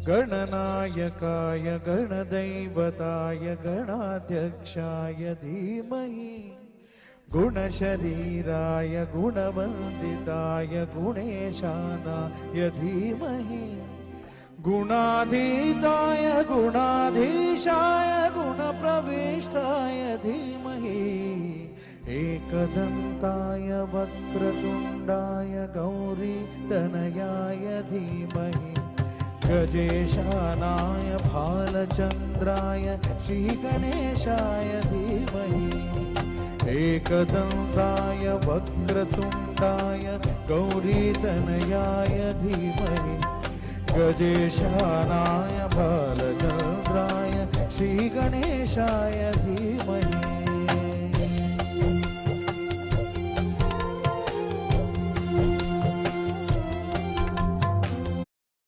गणनायकाय गणदैवताय गणाध्यक्षाय धीमहि गुणशरीराय गुणवन्दिताय गुणेशानाय धीमहि गुणाधीताय गुणाधीशाय गुणप्रविष्टाय धीमहि एकदन्ताय वक्रतुण्डाय गौरीतनयाय धीमहि गजेशानाय भालचन्द्राय श्रीगणेशाय धीमहि एकदन्ताय वक्रतुण्डाय गौरीतनयाय धीमहि गजेशानाय भालचन्द्राय श्रीगणेशाय धीमहि